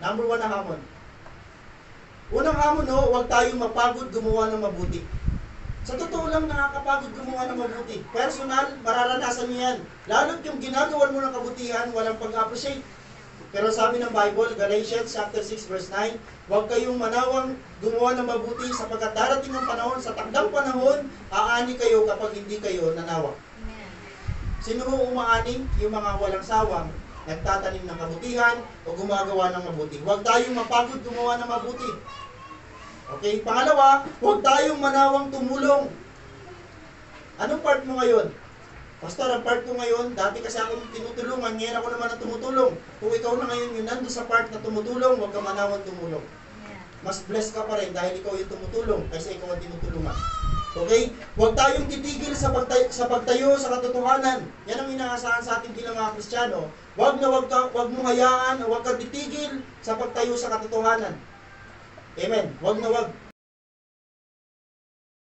Number 1 na hamon. Unang hamon, no, huwag tayong mapagod gumawa ng mabuti. Sa totoo lang, nakakapagod gumawa ng mabuti. Personal, mararanasan niyo yan. Lalo't yung ginagawa mo ng kabutihan, walang pag-appreciate. Pero sabi ng Bible, Galatians chapter 6 verse 9, huwag kayong manawang gumawa ng mabuti sapagkat darating ang panahon, sa takdang panahon, aani kayo kapag hindi kayo nanawa. Sino mo umaani? Yung mga walang sawang, nagtatanim ng kabutihan o gumagawa ng mabuti. Huwag tayong mapagod gumawa ng mabuti. Okay? Pangalawa, huwag tayong manawang tumulong. Anong part mo ngayon? Pastor, ang part ko ngayon, dati kasi ako tinutulungan, ngayon ako naman ang tumutulong. Kung ikaw na ngayon yung nandun sa part na tumutulong, huwag ka manawang tumulong. Mas blessed ka pa rin dahil ikaw yung tumutulong kaysa ikaw ang tinutulungan. Okay? Huwag tayong titigil sa pagtayo sa katotohanan. Yan ang inaasahan sa ating bilang mga Kristiyano. Huwag mo hayaan, huwag ka titigil sa pagtayo sa katotohanan. Amen. Huwag na huwag.